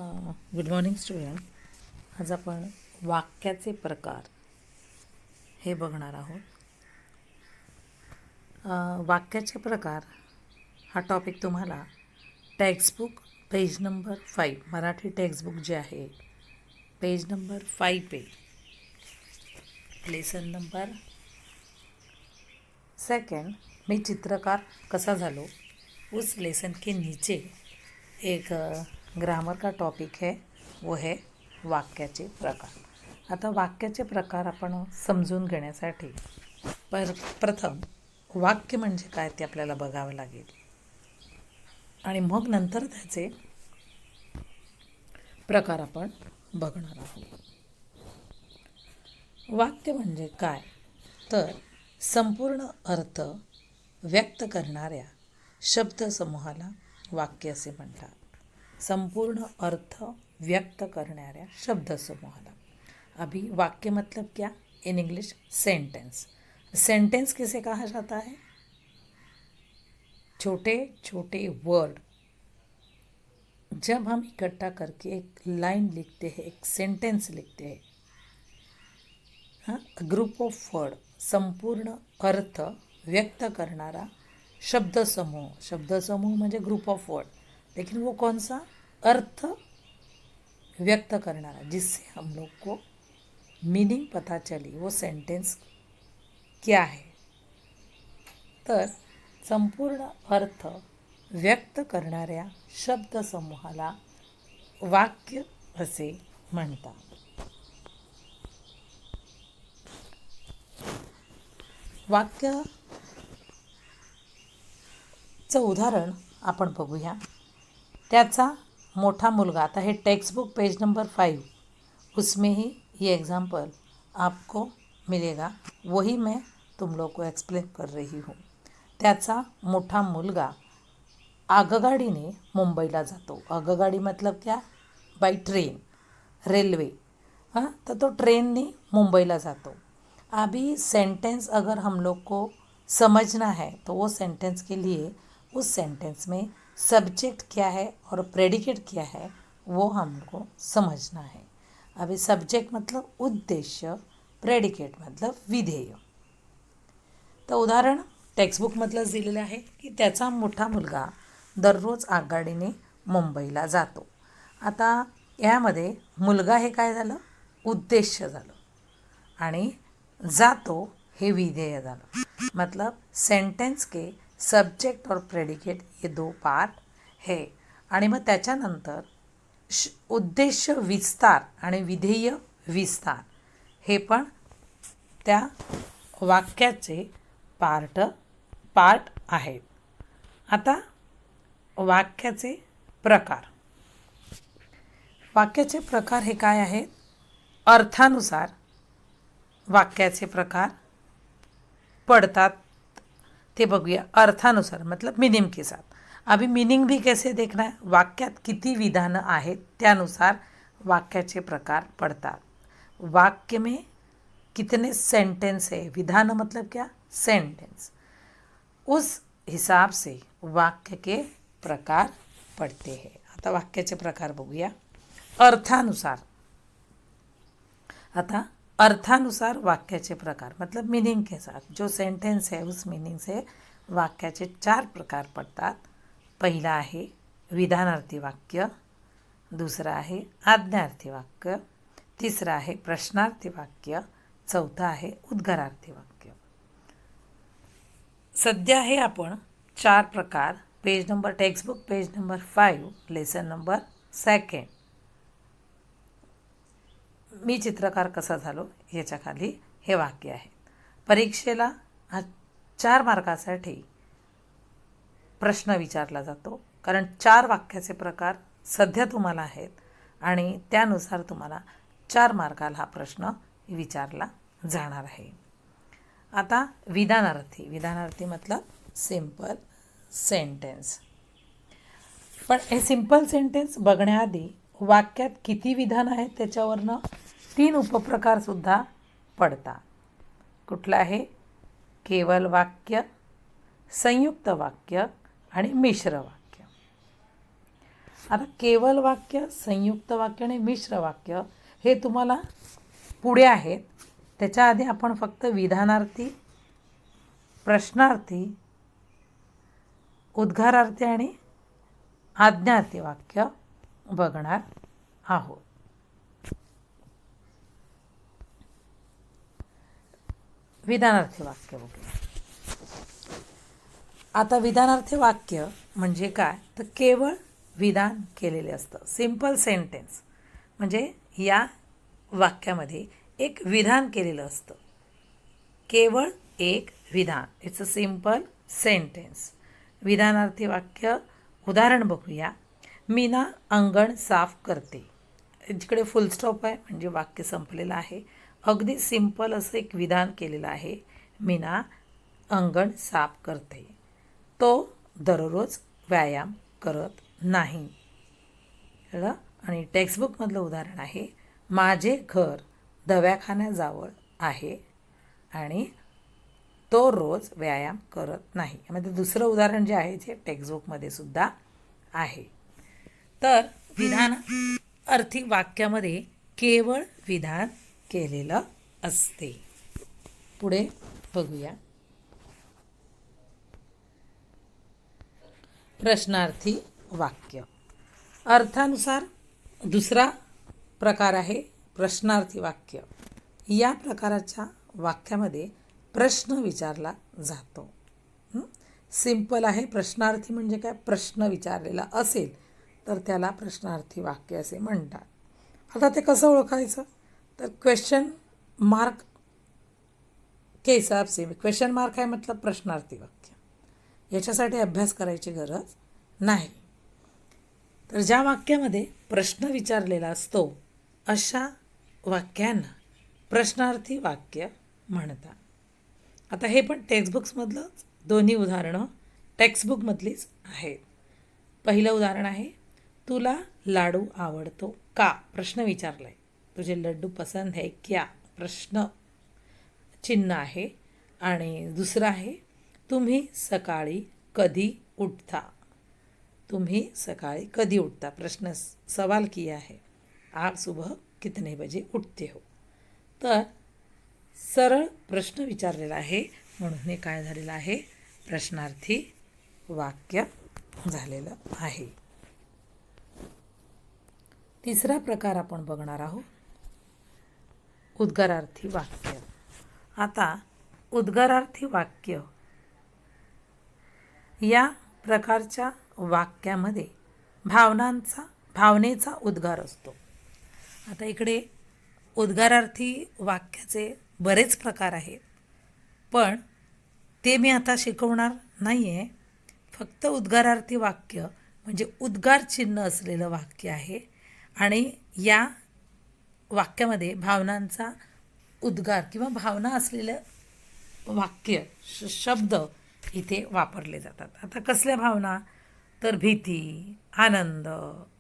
Good morning student. आज आपण वाक्याचे प्रकार हे बघणार आहोत. वाक्याचे प्रकार हा टॉपिक तुम्हाला textbook page number 5 Marathi textbook जे आहे पेज नंबर 5 पे लेसन नंबर 2 मैं चित्रकार कसा झालो उस लेसन के नीचे एक ग्रामर का टॉपिक है, वो है वाक्याचे प्रकार. आता वाक्याचे प्रकार आपण समजून घेण्यासाठी प्रथम वाक्य म्हणजे काय ते आपल्याला बघावं लागेल आणि मग नंतर त्याचे प्रकार आपण बघणार आहोत. वाक्य म्हणजे काय तर संपूर्ण अर्थ व्यक्त करणाऱ्या शब्दसमूहाला वाक्य असे म्हणतात. संपूर्ण अर्थ व्यक्त करणाऱ्या शब्दसमूहाला. अभी वाक्य मतलब क्या? In English sentence. सेंटेंस किसे कहा जाता है? छोटे छोटे वर्ड जब हम इकट्ठा करके एक लाइन लिखते हैं, एक सेंटेंस लिखते हैं, हाँ, ग्रुप ऑफ वर्ड, संपूर्ण अर्थ व्यक्त करणारा शब्दसमूह. शब्दसमूह म्हणजे ग्रुप ऑफ वर्ड, लेकिन वो कौन सा? अर्थ व्यक्त करना, जिससे हम लोग को मीनिंग पता चली वो सेंटेंस क्या है. तर संपूर्ण अर्थ व्यक्त करणाऱ्या शब्दसमूहाला वाक्य असे म्हणतात. वाक्याचं उदाहरण आपण बघूया. त्याचा मोठा मुलगा, आता हे टेक्स्टबुक पेज नंबर 5 उसमें ही ये एग्जाम्पल आपको मिलेगा, वही मैं तुम लोग को एक्सप्लेन कर रही हूँ. त्याचा मोठा मुलगा आगगाडीने मुंबईला जातो. आगगाडी मतलब क्या? By train, railway. हाँ, तो ट्रेनने मुंबईला जातो. अभी सेंटेंस अगर हम लोग को समझना है तो वो सेंटेंस के लिए उस सेंटेंस में सब्जेक्ट क्या है और प्रेडिकेट क्या है वो हमको समझना है. अभी सब्जेक्ट मतलब उद्देश्य, प्रेडिकेट मतलब विधेय. तर उदाहरण टेक्स्टबुकमधलंच दिलेलं आहे की त्याचा मोठा मुलगा दररोज आगगाडीने मुंबईला जातो. आता यामध्ये मुलगा हे काय झालं? उद्देश्य झालं आणि जातो हे विधेय झालं. मतलब सेंटेंस के सब्जेक्ट और प्रेडिकेट ये दो पार्ट है. आणि मग त्याच्यानंतर उद्देश्य विस्तार आणि विधेय विस्तार हे पण त्या वाक्याचे पार्ट आहेत. आता वाक्याचे प्रकार. वाक्याचे प्रकार हे काय आहेत? अर्थानुसार वाक्याचे प्रकार पडतात ते बघूया. अर्थानुसार मतलब मीनिंग के साथ. अभी मीनिंग भी कैसे देखना है? वाक्यात किती विधानं आहेत त्यानुसार वाक्याचे प्रकार पडतात. वाक्य में कितने सेंटेंस है? विधान मतलब क्या? सेंटेंस. उस हिसाब से वाक्य के प्रकार पड़ते हैं. आता वाक्याचे प्रकार बघूया. अर्थानुसार. आता अर्थानुसार वाक्याचे प्रकार मतलब मीनिंग के साथ जो सेंटेंस है उस मीनिंग से वाक्याचे 4 प्रकार पडतात. पहिला आहे विधानार्थी वाक्य, दुसरा आहे आज्ञार्थी वाक्य, तिसरा आहे प्रश्नार्थी वाक्य, चौथा आहे उद्गारार्थी वाक्य. सध्या हे आपण 4 प्रकार page number textbook page number 5 lesson number 2 मी चित्रकार कसा झालो याच्या खाली हे वाक्य आहे. परीक्षेला 4 मार्कासाठी प्रश्न विचारला जातो, कारण 4 वाक्याचे प्रकार सध्या तुम्हाला आहेत आणि त्यानुसार तुम्हाला 4 मार्काला हा प्रश्न विचारला जाणार आहे. आता विधानार्थी मतलब सिंपल सेंटेंस. पण हे सिंपल सेंटेंस बघण्याआधी वाक्यात किती विधान आहेत त्याच्यावरनं 3 उपप्रकारसुद्धा पडतात. कुठलं आहे? केवल वाक्य, संयुक्त वाक्य आणि मिश्र वाक्य. आता केवळ वाक्य, संयुक्त वाक्य आणि मिश्र वाक्य हे तुम्हाला पुढे आहेत. त्याच्या आधी आपण फक्त विधानार्थी, प्रश्नार्थी, उद्गारार्थी आणि आज्ञार्थी वाक्य बघणार आहोत. विधानार्थी वाक्य बघूया. आता विधानार्थी वाक्य म्हणजे काय, तर केवळ विधान केलेले असतं. सिम्पल सेंटेन्स म्हणजे या वाक्यामध्ये एक विधान केलेलं असतं. केवळ एक विधान, इट्स अ सिम्पल सेंटेन्स. विधानार्थी वाक्य उदाहरण बघूया. मीना अंगण साफ करते. जिकडे फुल स्टॉप आहे म्हणजे वाक्य संपलेलं आहे. अगदी सिंपल असं एक विधान केलेलं आहे. मीना अंगण साफ करते. तो दररोज व्यायाम करत नाही. कळलं? आणि टेक्स्टबुकमधलं उदाहरण आहे, माझे घर दवाखान्याजवळ आहे आणि तो रोज व्यायाम करत नाही. यामध्ये दुसरं उदाहरण जे आहे ते टेक्स्टबुकमध्ये सुद्धा आहे. तर विधान अर्थी वाक्यामध्ये केवळ विधान केलेलं असते. पुढे बघूया. प्रश्नार्थी वाक्य. अर्थानुसार दुसरा प्रकार आहे प्रश्नार्थी वाक्य. या प्रकाराच्या वाक्यामध्ये प्रश्न विचारला जातो. सिंपल आहे. प्रश्नार्थी म्हणजे काय, प्रश्न विचारलेला असेल तर त्याला प्रश्नार्थी वाक्य असे म्हणतात. आता ते कसं ओळखायचं, तर क्वेश्चन मार्क के हिसाब से, क्वेश्चन मार्क आहे मतलब प्रश्नार्थी वाक्य. याच्यासाठी अभ्यास करायची गरज नाही. तर ज्या वाक्यामध्ये प्रश्न विचारलेला असतो अशा वाक्यांना प्रश्नार्थी वाक्य म्हणतात. आता हे पण टेक्स्टबुक्समधलं दोन्ही उदाहरणं टेक्स्टबुकमधलीच आहेत. पहिलं उदाहरण आहे, तुला लाडू आवडतो का, प्रश्न विचारला आहे. तुझे लड्डू पसंद है क्या, प्रश्न चिन्ह आहे. आणि दुसरं आहे, तुम्ही सकाळी कधी उठता. तुम्ही सकाळी कधी उठता, प्रश्न सवाल किया है, आप सुबह कितने बजे उठते हो. तर सरळ प्रश्न विचारलेला आहे म्हणून हे काय झालेलं आहे, प्रश्नार्थी वाक्य झालेलं आहे. तिसरा प्रकार आपण बघणार आहोत, उद्गारार्थी वाक्य. आता उद्गारार्थी वाक्य या प्रकारच्या वाक्यामध्ये भावनेचा उद्गार असतो. आता इकडे उद्गारार्थी वाक्याचे बरेच प्रकार आहेत, पण ते मी आता शिकवणार नाही आहे. फक्त उद्गारार्थी वाक्य म्हणजे उद्गार चिन्ह असलेलं वाक्य आहे आणि या वाक्यामध्ये भावनांचा उद्गार किंवा भावना असलेलं वाक्य शब्द इथे वापरले जातात. आता कसल्या भावना, तर भीती, आनंद,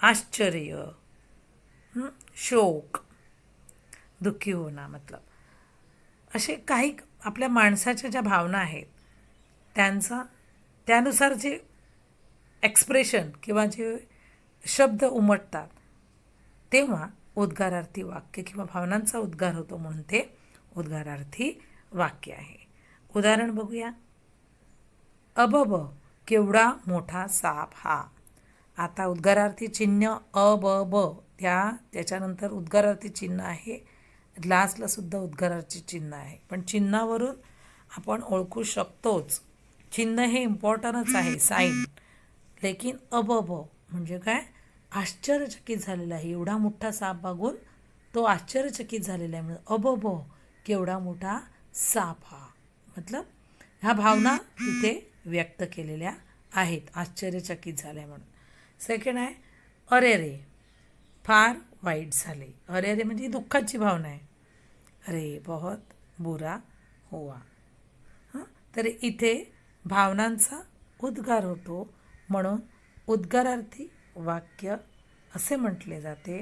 आश्चर्य, शोक, दुःखी होणं, मतलब असे काही आपल्या माणसाच्या ज्या भावना आहेत त्यानुसार जे एक्सप्रेशन किंवा जे शब्द उमटतात तेव्हा उद्गारार्थी वाक्य किंवा भावनांचा उद्गार होतो म्हणून ते उद्गारार्थी वाक्य आहे. उदाहरण बघूया. अबब, केवढा मोठा साप हा. आता उद्गारार्थी चिन्ह अबब, त्याच्यानंतर उद्गारार्थी चिन्ह आहे, लास्टला सुद्धा उद्गारार्थी चिन्ह आहे. पण चिन्हावरून आपण ओळखू शकतोच. चिन्ह हे इम्पॉर्टंटच आहे, साईन. लेकिन अबब म्हणजे काय, आश्चर्यचकित झालेला आहे. एवढा मोठा साप बघून तो आश्चर्यचकित झालेला आहे म्हणून अबब, केवढा मोठा साप हा. मतलब ह्या भावना तिथे व्यक्त केलेल्या आहेत, आश्चर्यचकित झाल्या म्हणून. सेकंड आहे अरे रे, फार वाईट झाले. अरे रे म्हणजे दुःखाची भावना आहे. अरे बहुत बुरा हुआ. तर इथे भावनांचा उद्गार होतो म्हणून उद्गारार्थी वाक्य असे म्हटले जाते.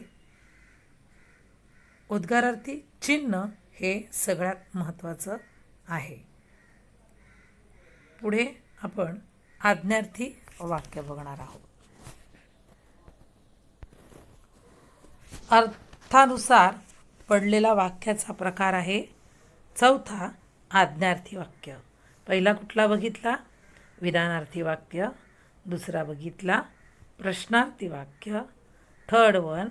उद्गारार्थी चिन्ह हे सगळ्यात महत्त्वाचं आहे. पुढे आपण आज्ञार्थी वाक्य बघणार आहोत. अर्थानुसार पडलेला वाक्याचा प्रकार आहे चौथा आज्ञार्थी वाक्य. पहिला कुठला बघितला? विधानार्थी वाक्य. दुसरा बघितला प्रश्नार्थी वाक्य. थर्ड वन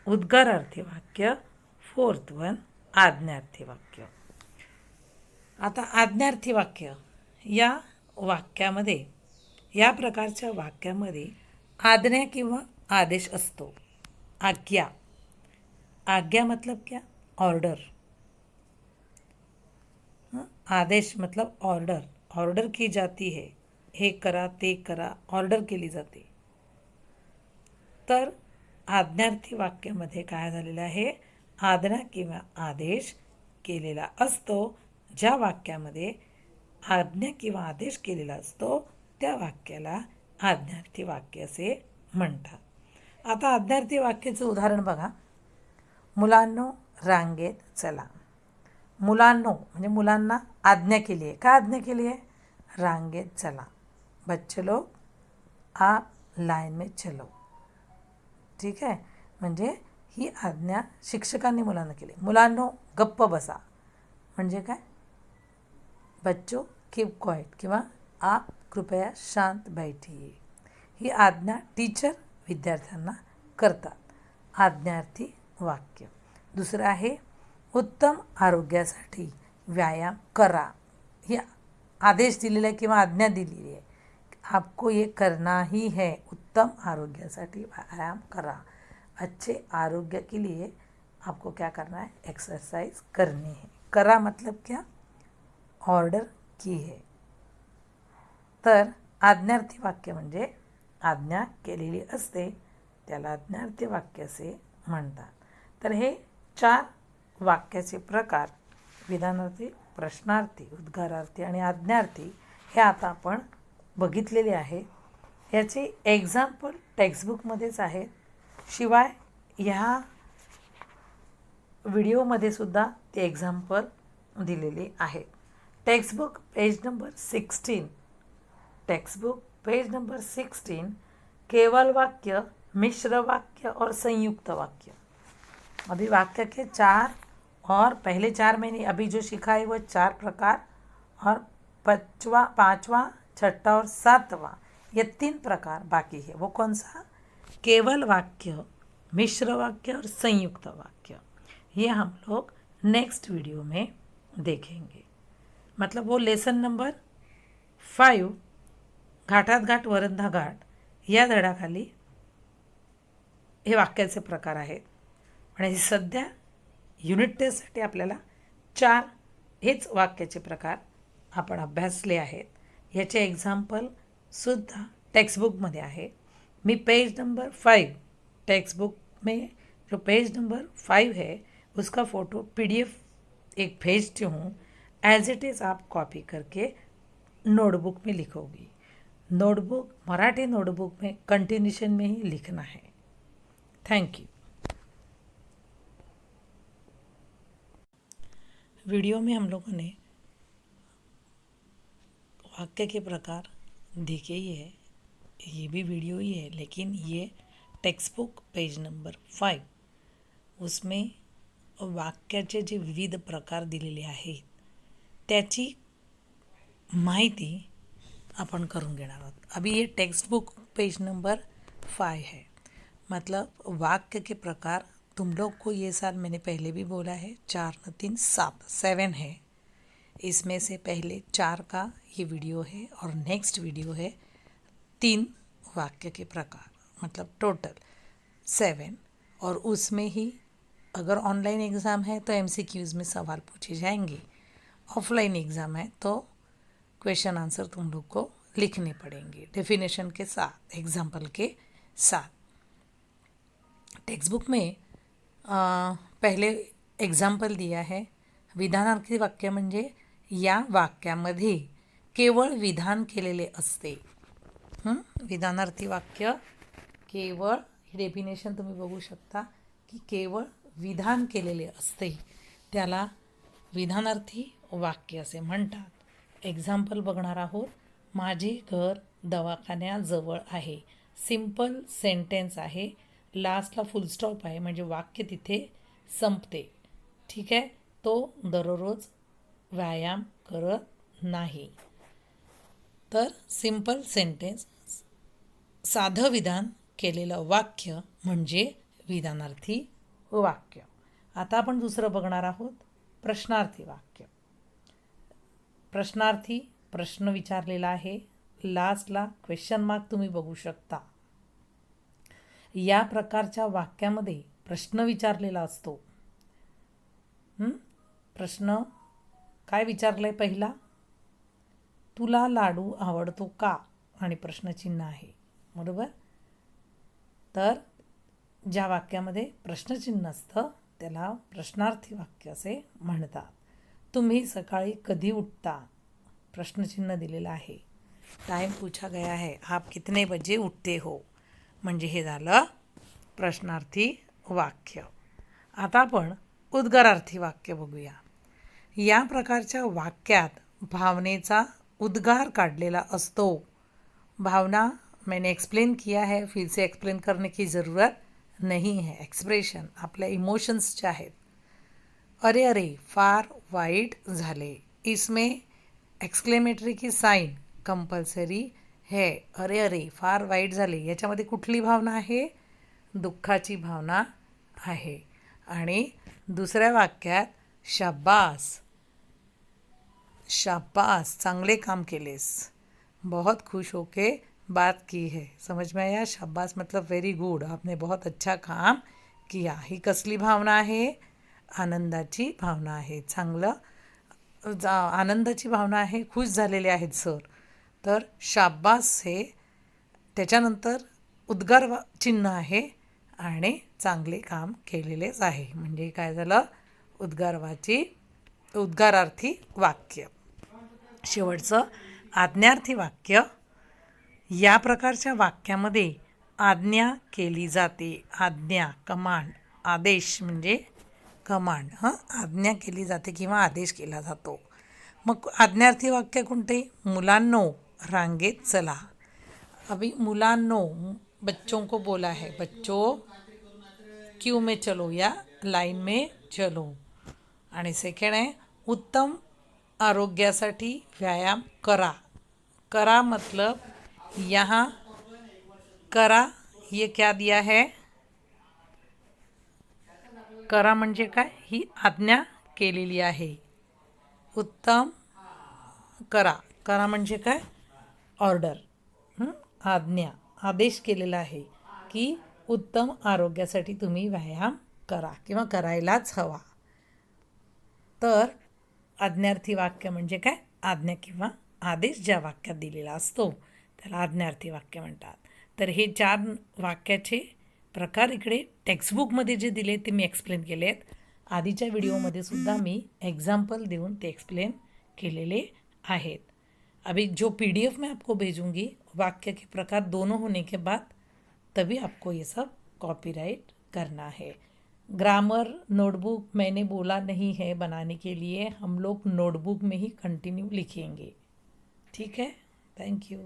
उद्गारार्थी वाक्य. फोर्थ वन आज्ञार्थी वाक्य. आता आज्ञार्थी वाक्य या वाक्यामध्ये, या प्रकारच्या वाक्यामध्ये आज्ञा किंवा आदेश असतो. आज्ञा, आज्ञा मतलब क्या? ऑर्डर. आदेश मतलब ऑर्डर, ऑर्डर की जाती है. हे करा ते करा, ऑर्डर केली जाते. तर आज्ञार्थी वाक्यामध्ये काय झालेलं आहे? आज्ञा किंवा आदेश केलेला असतो. ज्या वाक्यामध्ये आज्ञा किंवा आदेश केलेला असतो त्या वाक्याला आज्ञार्थी वाक्य असे म्हणतात. आता आज्ञार्थी वाक्याचं उदाहरण बघा. मुलांनो रांगेत चला. मुलांनो म्हणजे मुलांना आज्ञा केली आहे. काय आज्ञा केली आहे? रांगेत चला. बच्चे लोग आप लाइन में चलो. ठीक आहे, म्हणजे ही आज्ञा शिक्षकांनी मुलांना केली. मुलांनो गप्प बसा म्हणजे काय? बच्चों कीप क्वाइट किंवा आप कृपया शांत बैठिए. ही आज्ञा टीचर विद्यार्थ्यांना करतात. आज्ञार्थी वाक्य. दुसरं आहे उत्तम आरोग्यासाठी व्यायाम करा. ही आदेश दिलेला आहे किंवा आज्ञा दिलेली आहे. आपको ये करना ही है. उत्तम आरोग्यासाठी व्यायाम करा. अच्छे आरोग्य के लिए आपको क्या करना है? एक्सरसाइज करनी है. करा मतलब क्या? ऑर्डर की है. तर आज्ञार्थी वाक्य म्हणजे आज्ञा केलेली असते त्याला आज्ञार्थी वाक्य असे म्हणतात. तर हे 4 वाक्याचे प्रकार विधानार्थी, प्रश्नार्थी, उद्गारार्थी आणि आज्ञार्थी हे आता आपण बघितलेले आहे. याचे एक्झाम्पल टेक्स्टबुकमध्येच आहेत. शिवाय ह्या व्हिडिओमध्ये सुद्धा ते एक्झाम्पल दिलेले आहेत. Textbook page number 16. Textbook page number 16 केवल वाक्य, मिश्र वाक्य और संयुक्त वाक्य. अभी वाक्य के 4 और पहले 4 मैंने अभी जो सीखा है वो 4 प्रकार, और 5वां, 6वां और 7वां ये 3 प्रकार बाकी है. वो कौन सा? केवल वाक्य, मिश्र वाक्य और संयुक्त वाक्य. ये हम लोग नेक्स्ट वीडियो में देखेंगे. मतलब वो लेसन नंबर 5 घाटात घाट वरंधा घाट या धड्याखाली हे वाक्याचे प्रकार आहेत. आणि सध्या युनिट टेस्टसाठी आपल्याला 4 हेच वाक्याचे प्रकार आपण अभ्यासले आहेत. याचे एग्जाम्पलसुद्धा टेक्स्टबुकमध्ये आहे. मी पेज नंबर 5 टेक्स्टबुक में जो पेज नंबर 5 है उसका फ़ोटो PDF एक भेजती हूँ. एज इट इज़ आप कॉपी करके नोटबुक में लिखोगी. नोटबुक मराठी नोटबुक में कंटिन्यूशन में ही लिखना है. Thank you. वीडियो में हम लोगों ने वाक्य के प्रकार देखे ही है. ये भी वीडियो ही है, लेकिन ये टेक्स्टबुक पेज नंबर 5 उसमें वाक्याचे जे विविध प्रकार दिलेले आहेत त्याची माहिती अपन करून घेणार आहोत. अभी ये टेक्स्ट बुक पेज नंबर 5 है. मतलब वाक्य के प्रकार तुम लोग को ये साल मैंने पहले भी बोला है 4 न 3 7 है. इसमें से पहले 4 का ये वीडियो है और नेक्स्ट वीडियो है 3 वाक्य के प्रकार, मतलब टोटल 7. और उसमें ही अगर ऑनलाइन एग्ज़ाम है तो MCQs में सवाल पूछे जाएंगे. ऑफलाइन एग्ज़ाम है तो क्वेश्चन आंसर तुम लोग को लिखने पड़ेंगे डेफिनेशन के साथ, एग्जाम्पल के साथ. टेक्स्ट बुक में पहले एग्जाम्पल दिया है. विधानार्थी वाक्य म्हणजे या वाक्यामध्ये केवळ विधान केलेले असते. विधानार्थी वाक्य केवळ, डेफिनेशन तुम्ही बघू शकता की केवळ विधान केलेले असते त्याला विधानार्थी वाक्य असे म्हणतात. एक्झाम्पल बघणार आहोत. माझे घर दवाखान्याजवळ आहे. सिंपल सेंटेन्स आहे. लास्टला फुल स्टॉप आहे म्हणजे वाक्य तिथे संपते. ठीक आहे. तो दररोज व्यायाम करत नाही. तर सिंपल सेंटेन्स, साधं विधान केलेलं वाक्य म्हणजे विधानार्थी वाक्य. आता आपण दुसरं बघणार आहोत, प्रश्नार्थी वाक्य. प्रश्नार्थी प्रश्न विचारलेला आहे. लास्टला क्वेश्चन मार्क तुम्ही बघू शकता. या प्रकारच्या वाक्यामध्ये प्रश्न विचारलेला असतो. प्रश्न काय विचारलंय पहिला, तुला लाडू आवडतो का, आणि प्रश्नचिन्ह आहे. बरोबर. तर ज्या वाक्यामध्ये प्रश्नचिन्ह असतं त्याला प्रश्नार्थी वाक्य असे म्हणतात. तुम्ही सकाळी कधी उठता, प्रश्नचिन्ह दिलेलं आहे. टाइम पूछा गया है, आप कितने बजे उठते हो, म्हणजे हे झालं प्रश्नार्थी वाक्य. आता आपण उद्गारार्थी वाक्य बघूया. या प्रकारच्या वाक्यात भावनेचा उद्गार काढलेला असतो. भावना मैंने एक्सप्लेन किया है, फिर से एक्सप्लेन करने की ज़रूरत नहीं है. एक्सप्रेशन आपल्या इमोशन्सचे आहेत. अरे अरे फार वाईट झाले, इसमें एक्सक्लेमेटरी की साइन कंपल्सरी है. अरे अरे फार वाईट झाले, याच्यामध्ये कुठली भावना आहे, दुःखाची भावना आहे. आणि दुसऱ्या वाक्यात शाबास, शाबास चांगले काम केलेस, बहुत खुश होके बात की है. समझ में आया. शाबास मतलब व्हेरी गुड, आपने बहुत अच्छा काम किया. ही कसली भावना आहे, आनंदाची भावना आहे. चांगलं आनंदाची भावना आहे, खुश झालेले आहेत सर. तर शाबास हे त्याच्यानंतर उद्गार चिन्ह आहे आणि चांगले काम केलेलेच आहे. म्हणजे काय झालं, उद्गारार्थी वाक्य. शेवटचं आज्ञार्थी वाक्य. या प्रकारच्या वाक्यामध्ये आज्ञा केली जाते. आज्ञा, कमांड, आदेश म्हणजे कमांड. आज्ञा केली जाते किंवा आदेश केला जातो. मग आज्ञार्थी वाक्य कोणते, मुलांनो रांगेत चला. अभी मुलांनो बच्चों को बोला है, बच्चों क्यू में चलो या लाइन में चलो. आणि सेकंड आहे उत्तम आरोग्यासाठी व्यायाम करा. करा मतलब यहाँ करा ये क्या दिया है, करा म्हणजे काय, ही आज्ञा केलेली आहे. उत्तम करा, करा म्हणजे काय, ऑर्डर. आज्ञा, आदेश केलेला आहे की उत्तम आरोग्यासाठी तुम्ही व्यायाम करा किंवा करायलाच हवा. तर आज्ञार्थी वाक्य म्हणजे काय, आज्ञा किंवा आदेश ज्या वाक्यात दिलेला असतो त्याला आज्ञार्थी वाक्य म्हणतात. तर हे 4 वाक्याचे प्रकार इकडे टेक्स्टबुकमध्ये जे दिले ते मी एक्सप्लेन केले आहेत. आधीच्या व्हिडिओमध्ये सुद्धा मी एग्जाम्पल देऊन ते एक्सप्लेन केलेले आहेत. अभी जो PDF मैं आपको भेजूंगी, वाक्य के प्रकार दोनों होने के बाद तभी आपको ये सब कॉपीराइट करना है. ग्रामर नोटबुक मैंने बोला नहीं है बनाने के लिए, हम लोग नोटबुक में ही कंटिन्यू लिखेंगे. ठीक है. Thank you.